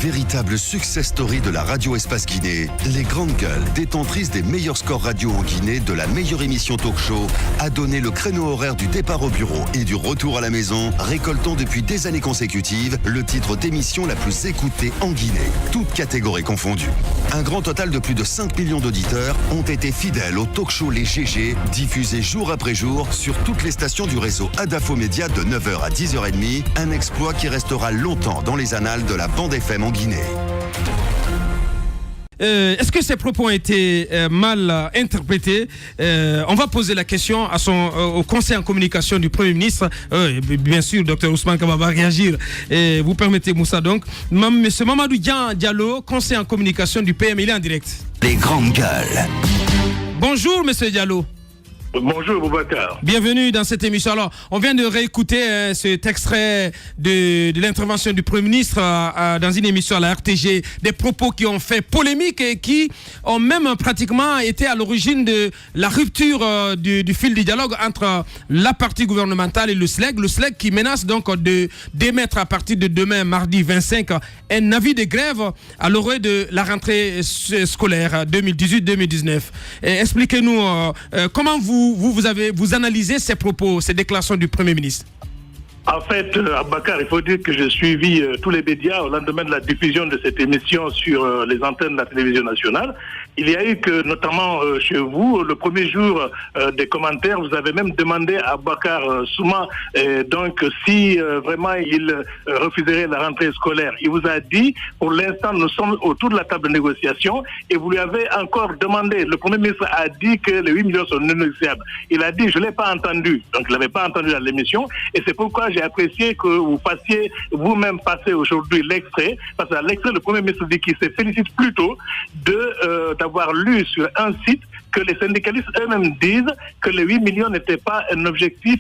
Véritable success story de la radio Espace Guinée, les Grandes Gueules, détentrices des meilleurs scores radio en Guinée, de la meilleure émission talk show, a donné le créneau horaire du départ au bureau et du retour à la maison, récoltant depuis des années consécutives le titre d'émission la plus écoutée en Guinée, toutes catégories confondues. Un grand total de plus de 5 millions d'auditeurs ont été fidèles au talk show Les GG, diffusé jour après jour sur toutes les stations du réseau Adafo Média de 9h à 10h30, un exploit qui restera longtemps dans les annales de la bande FM en Guinée. Est-ce que ces propos ont été mal interprétés? On va poser la question au conseil en communication du Premier ministre. Bien sûr, Dr Ousmane Kaba va réagir. Vous permettez, Moussa, donc. Monsieur Mamadou Diallo, conseil en communication du PM, il est en direct. Les Grandes Gueules. Bonjour, monsieur Diallo. Bonjour Boubacar. Bienvenue dans cette émission. Alors, on vient de réécouter cet extrait de l'intervention du Premier ministre dans une émission à la RTG, des propos qui ont fait polémique et qui ont même pratiquement été à l'origine de la rupture du fil du dialogue entre la partie gouvernementale et le SLEG. Le SLEG qui menace donc d'émettre à partir de demain, mardi 25, un avis de grève à l'orée de la rentrée scolaire 2018-2019. Expliquez-nous comment vous analysez ces propos, ces déclarations du Premier ministre. En fait, Abakar, il faut dire que j'ai suivi tous les médias au lendemain de la diffusion de cette émission sur les antennes de la télévision nationale. Il y a eu que, notamment chez vous, le premier jour des commentaires, vous avez même demandé à Abakar Souma donc si vraiment il refuserait la rentrée scolaire. Il vous a dit, pour l'instant, nous sommes autour de la table de négociation et vous lui avez encore demandé, le Premier ministre a dit que les 8 millions sont non négociables. Il a dit, je ne l'ai pas entendu. Donc, il ne l'avait pas entendu dans l'émission et c'est pourquoi j'ai apprécié que vous fassiez vous-même passer aujourd'hui l'extrait, parce que l'extrait, le Premier ministre dit qu'il se félicite plutôt d'avoir lu sur un site que les syndicalistes eux-mêmes disent que les 8 millions n'étaient pas un objectif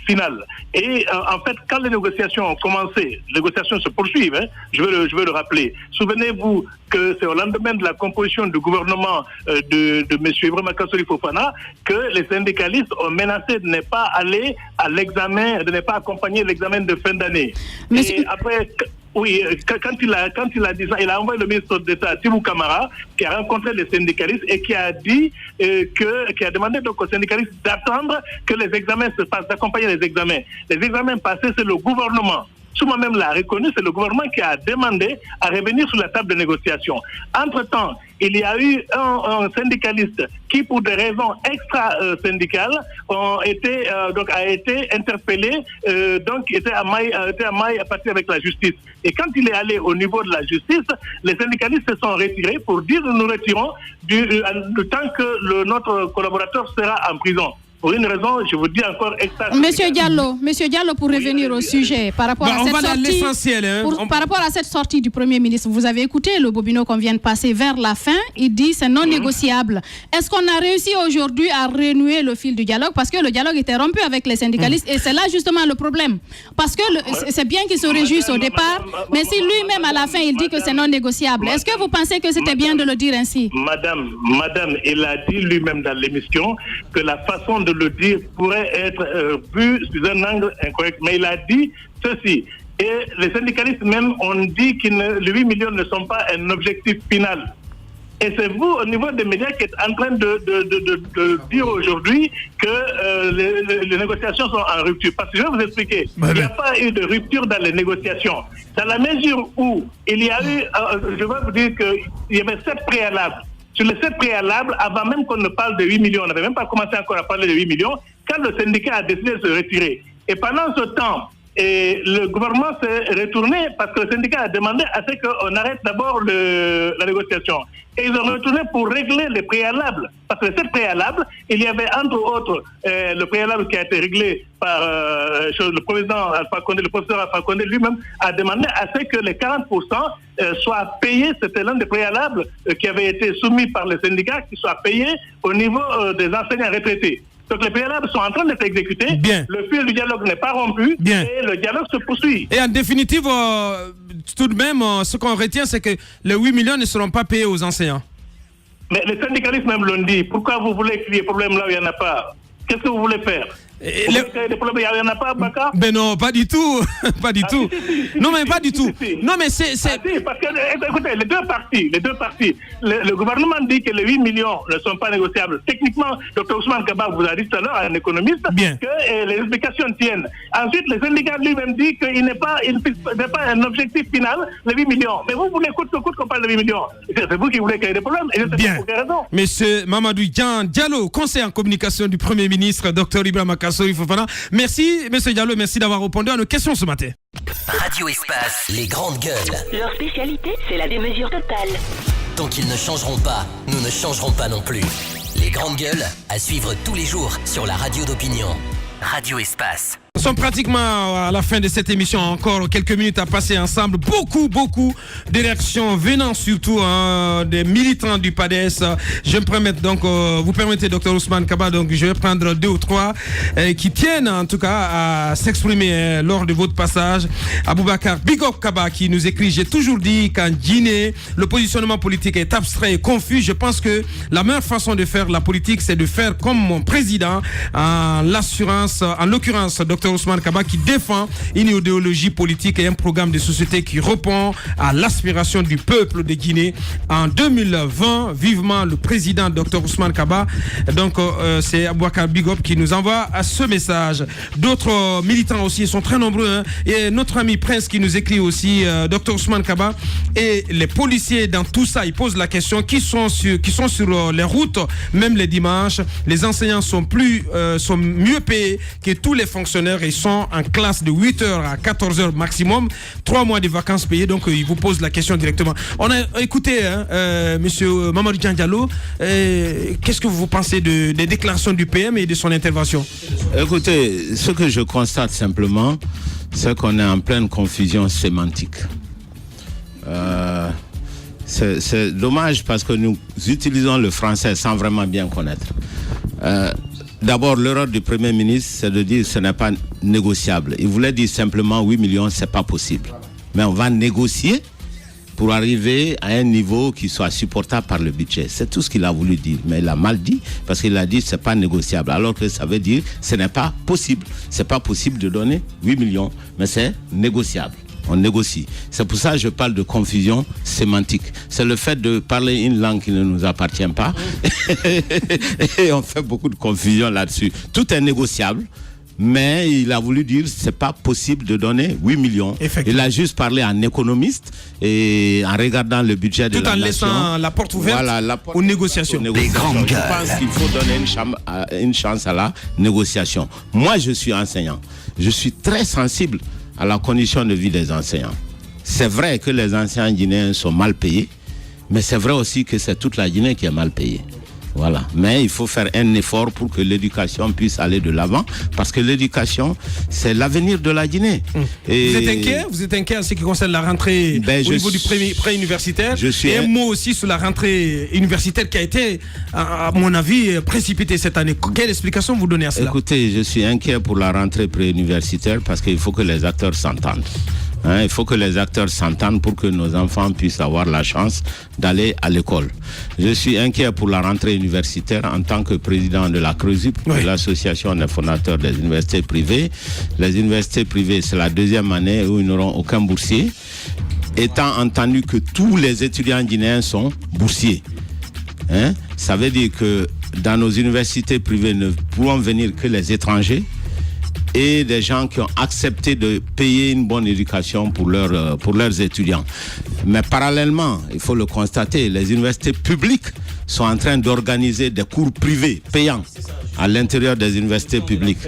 final. Et en fait, quand les négociations ont commencé, les négociations se poursuivent, je veux le rappeler. Souvenez-vous que c'est au lendemain de la composition du gouvernement de M. Ibrahima Kassori Fofana que les syndicalistes ont menacé de ne pas aller à l'examen, de ne pas accompagner l'examen de fin d'année. Et après... Oui, quand il a dit ça, il a envoyé le ministre d'État, Tibou Kamara, qui a rencontré les syndicalistes et qui a dit qui a demandé donc aux syndicalistes d'attendre que les examens se passent, d'accompagner les examens. Les examens passés, c'est le gouvernement. Souma même l'a reconnu, c'est le gouvernement qui a demandé à revenir sur la table de négociation. Entre-temps, il y a eu un syndicaliste qui, pour des raisons extra-syndicales, a été interpellé, donc était à maille à partir avec la justice. Et quand il est allé au niveau de la justice, les syndicalistes se sont retirés pour dire nous retirons le temps que notre collaborateur sera en prison. Pour une raison, je vous dis encore extra. Monsieur Diallo, pour revenir au sujet, par rapport à cette sortie, par rapport à cette sortie du Premier ministre, vous avez écouté le bobino qu'on vient de passer vers la fin, il dit c'est non négociable. Est-ce qu'on a réussi aujourd'hui à renouer le fil du dialogue? Parce que le dialogue était rompu avec les syndicalistes et c'est là justement le problème. Parce que c'est bien qu'ils se réjouissent au départ, mais si lui-même à la fin il dit que c'est non négociable, est-ce que vous pensez que c'était bien de le dire ainsi? Madame, il a dit lui-même dans l'émission que la façon de le dire pourrait être vu sous un angle incorrect. Mais il a dit ceci. Et les syndicalistes même ont dit que les 8 millions ne sont pas un objectif final. Et c'est vous, au niveau des médias, qui êtes en train de dire aujourd'hui que les négociations sont en rupture. Parce que je vais vous expliquer, il n'y a pas eu de rupture dans les négociations. Dans la mesure où il y a eu, je vais vous dire qu'il y avait 7 préalables. Sur les 7 préalables, avant même qu'on ne parle de 8 millions, on n'avait même pas commencé encore à parler de 8 millions, quand le syndicat a décidé de se retirer. Et pendant ce temps, le gouvernement s'est retourné parce que le syndicat a demandé à ce qu'on arrête d'abord la négociation. Et ils ont retourné pour régler les préalables. Parce que les 7 préalables, il y avait entre autres le préalable qui a été réglé par le président Alpha Condé, le professeur Alpha Condé lui-même a demandé à ce que les 40% soient payés. C'était l'un des préalables qui avait été soumis par les syndicats, qui soient payés au niveau des enseignants retraités. Donc les préalables sont en train d'être exécutés. Bien. Le fil du dialogue n'est pas rompu. Bien. Et le dialogue se poursuit. Et en définitive, tout de même, ce qu'on retient, c'est que les 8 millions ne seront pas payés aux enseignants. Mais les syndicalistes même l'ont dit. Pourquoi vous voulez qu'il y ait problème là où il n'y en a pas? Qu'est-ce que vous voulez faire? Il n'y en a pas, Abakar? Ben non, pas du tout. Pas du tout. Non, mais pas du tout. Non, mais c'est... Parce que, écoutez, les deux parties, le gouvernement dit que les 8 millions ne sont pas négociables. Techniquement, Dr Ousmane Kaba vous a dit tout à l'heure, un économiste, que les explications tiennent. Ensuite, le syndicat lui-même dit qu'il n'est pas un objectif final, les 8 millions. Mais vous voulez coûte que coûte qu'on parle de 8 millions. C'est vous qui voulez qu'il y ait des problèmes. Et je sais pas pour quelle raison. Monsieur Mamadou Diallo, conseiller en communication du Premier ministre, Dr Ibrahima Kassory Fofana. Merci, monsieur Diallo, merci d'avoir répondu à nos questions ce matin. Radio Espace, les grandes gueules. Leur spécialité, c'est la démesure totale. Tant qu'ils ne changeront pas, nous ne changerons pas non plus. Les grandes gueules, à suivre tous les jours sur la radio d'opinion. Radio Espace. Nous sommes pratiquement à la fin de cette émission, encore quelques minutes à passer ensemble. Beaucoup de réactions venant surtout des militants du PADES. Je me permets donc, vous permettez, Dr Ousmane Kaba, donc je vais prendre 2 ou 3 qui tiennent en tout cas à s'exprimer lors de votre passage. Aboubakar Bigop Kaba qui nous écrit: j'ai toujours dit qu'en Guinée, le positionnement politique est abstrait et confus. Je pense que la meilleure façon de faire la politique, c'est de faire comme mon président, en l'occurrence, Dr Ousmane Kaba, qui défend une idéologie politique et un programme de société qui répond à l'aspiration du peuple de Guinée. En 2020, vivement le président Dr Ousmane Kaba. Donc c'est Aboubakar Bigop qui nous envoie à ce message. D'autres militants aussi sont très nombreux. Et notre ami Prince qui nous écrit aussi: Dr Ousmane Kaba et les policiers dans tout ça, ils posent la question qui sont sur les routes, même les dimanches. Les enseignants sont mieux payés que tous les fonctionnaires. Ils sont en classe de 8h à 14h maximum, 3 mois de vacances payées. Donc ils vous posent la question directement. On a écouté monsieur Mamadou Diallo. Qu'est-ce que vous pensez des déclarations du PM et de son intervention? Écoutez, ce que je constate simplement, c'est qu'on est en pleine confusion sémantique. C'est dommage parce que nous utilisons le français sans vraiment bien connaître. D'abord, l'erreur du Premier ministre, c'est de dire que ce n'est pas négociable. Il voulait dire simplement 8 millions, ce n'est pas possible. Mais on va négocier pour arriver à un niveau qui soit supportable par le budget. C'est tout ce qu'il a voulu dire. Mais il a mal dit parce qu'il a dit que ce n'est pas négociable. Alors que ça veut dire que ce n'est pas possible. Ce n'est pas possible de donner 8 millions, mais c'est négociable. On négocie. C'est pour ça que je parle de confusion sémantique. C'est le fait de parler une langue qui ne nous appartient pas. Et on fait beaucoup de confusion là-dessus. Tout est négociable, mais il a voulu dire que ce n'est pas possible de donner 8 millions. Il a juste parlé en économiste et en regardant le budget de la nation. Tout en laissant la porte ouverte aux négociations. Je pense qu'il faut donner une chance à la négociation. Moi, je suis enseignant. Je suis très sensible à la condition de vie des enseignants. C'est vrai que les enseignants guinéens sont mal payés, mais c'est vrai aussi que c'est toute la Guinée qui est mal payée. Voilà. Mais il faut faire un effort pour que l'éducation puisse aller de l'avant, parce que l'éducation, c'est l'avenir de la Guinée. Et vous êtes inquiet en ce qui concerne la rentrée au niveau du pré-universitaire. Et un mot aussi sur la rentrée universitaire qui a été, à mon avis, précipitée cette année. Quelle explication vous donnez à cela? Écoutez, je suis inquiet pour la rentrée pré-universitaire parce qu'il faut que les acteurs s'entendent. Il faut que les acteurs s'entendent pour que nos enfants puissent avoir la chance d'aller à l'école. Je suis inquiet pour la rentrée universitaire en tant que président de la CREUSUP, l'association des fondateurs des universités privées. Les universités privées, c'est la 2e année où ils n'auront aucun boursier, étant entendu que tous les étudiants guinéens sont boursiers. Ça veut dire que dans nos universités privées ne pourront venir que les étrangers et des gens qui ont accepté de payer une bonne éducation pour leurs étudiants. Mais parallèlement, il faut le constater, les universités publiques sont en train d'organiser des cours privés payants à l'intérieur des universités publiques.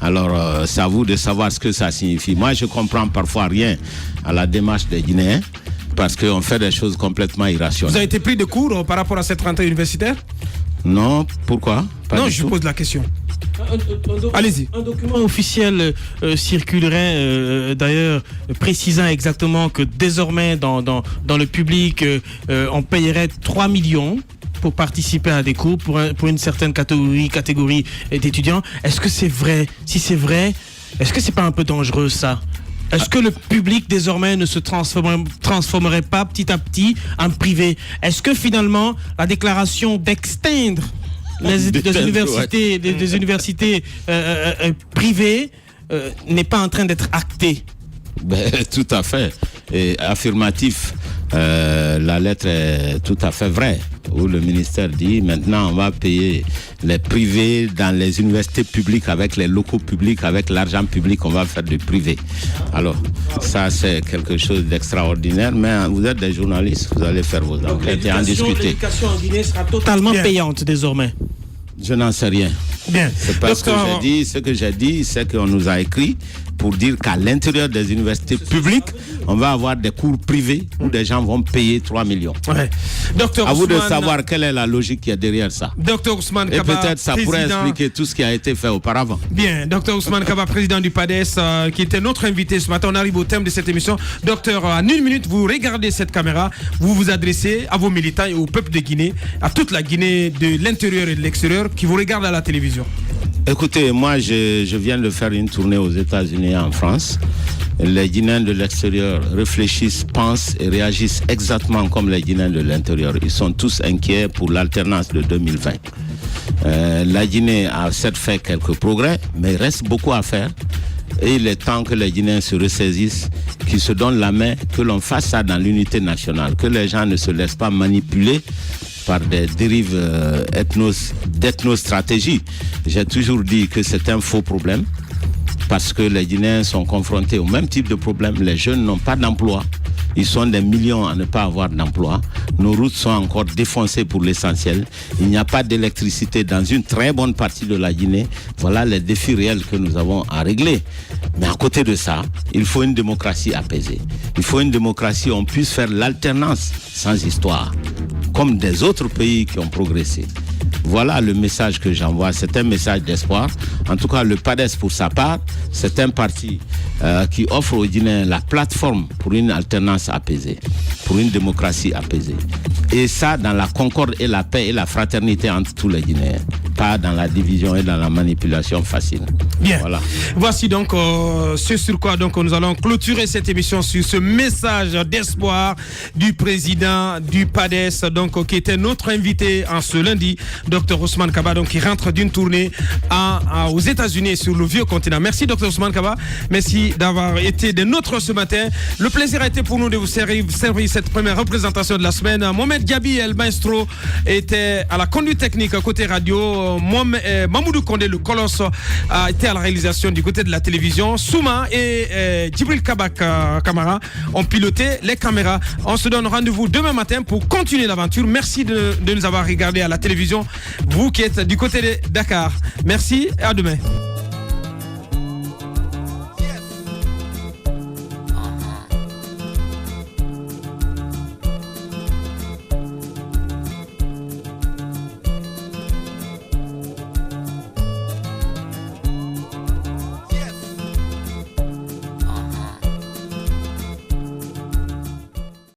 Alors, c'est à vous de savoir ce que ça signifie. Moi, je comprends parfois rien à la démarche des Guinéens parce qu'on fait des choses complètement irrationnelles. Vous avez été pris de cours par rapport à cette rentrée universitaire? Non, pourquoi? Non, je pose la question. Allez-y. Un document officiel circulerait d'ailleurs précisant exactement que désormais dans le public on payerait 3 millions pour participer à des cours pour une certaine catégorie d'étudiants. Est-ce que c'est vrai? Si c'est vrai, est-ce que c'est pas un peu dangereux ça? Est-ce que le public désormais ne se transformerait pas petit à petit en privé? Est-ce que finalement la déclaration d'extendre des universités privées n'est pas en train d'être actée. Tout à fait. Et affirmatif, la lettre est tout à fait vraie, où le ministère dit maintenant on va payer les privés dans les universités publiques avec les locaux publics, avec l'argent public, on va faire du privé. Alors ça c'est quelque chose d'extraordinaire, mais vous êtes des journalistes, vous allez faire vos enquêtes et en discuter. L'éducation en Guinée sera totalement payante désormais. Je n'en sais rien. Bien. C'est pas ce que j'ai dit. Ce que j'ai dit, c'est qu'on nous a écrit pour dire qu'à l'intérieur des universités publiques, on va avoir des cours privés où des gens vont payer 3 millions. Ouais. À vous de savoir quelle est la logique qui est derrière ça. Dr Ousmane Kaba, et peut-être ça pourrait expliquer tout ce qui a été fait auparavant. Bien, Dr Ousmane Kaba, président du PADES, qui était notre invité ce matin. On arrive au thème de cette émission. Docteur, en 1 minute, vous regardez cette caméra, vous vous adressez à vos militants et au peuple de Guinée, à toute la Guinée de l'intérieur et de l'extérieur qui vous regardent à la télévision. Écoutez, moi je viens de faire une tournée aux États-Unis et en France. Les Guinéens de l'extérieur réfléchissent, pensent et réagissent exactement comme les Guinéens de l'intérieur. Ils sont tous inquiets pour l'alternance de 2020. La Guinée a certes fait quelques progrès, mais il reste beaucoup à faire. Et il est temps que les Guinéens se ressaisissent, qu'ils se donnent la main, que l'on fasse ça dans l'unité nationale, que les gens ne se laissent pas manipuler par des dérives d'ethnostratégie. J'ai toujours dit que c'est un faux problème parce que les Guinéens sont confrontés au même type de problème. Les jeunes n'ont pas d'emploi. Ils sont des millions à ne pas avoir d'emploi. Nos routes sont encore défoncées pour l'essentiel. Il n'y a pas d'électricité dans une très bonne partie de la Guinée. Voilà les défis réels que nous avons à régler. Mais à côté de ça, il faut une démocratie apaisée. Il faut une démocratie où on puisse faire l'alternance sans histoire, comme des autres pays qui ont progressé. Voilà le message que j'envoie. C'est un message d'espoir. En tout cas, le PADES, pour sa part, c'est un parti qui offre aux Guinéens la plateforme pour une alternance apaisée, pour une démocratie apaisée. Et ça, dans la concorde et la paix et la fraternité entre tous les Guinéens. Pas dans la division et dans la manipulation facile. Bien. Voilà. Voici donc ce sur quoi donc, nous allons clôturer cette émission sur ce message d'espoir du président du PADES, donc, qui était notre invité en ce lundi, Dr Ousmane Kaba, donc, qui rentre d'une tournée aux États-Unis sur le vieux continent. Merci Dr Ousmane Kaba. Merci d'avoir été des nôtres ce matin. Le plaisir a été pour nous de vous servir cette première représentation de la semaine. Mohamed Diaby, El Maestro, était à la conduite technique côté radio. Mamoudou Kondé, le colosse, a été à la réalisation du côté de la télévision. Souma et Djibril Kamara ont piloté les caméras. On se donne rendez-vous demain matin pour continuer l'aventure. Merci de nous avoir regardé à la télévision, vous qui êtes du côté de Dakar. Merci et à demain.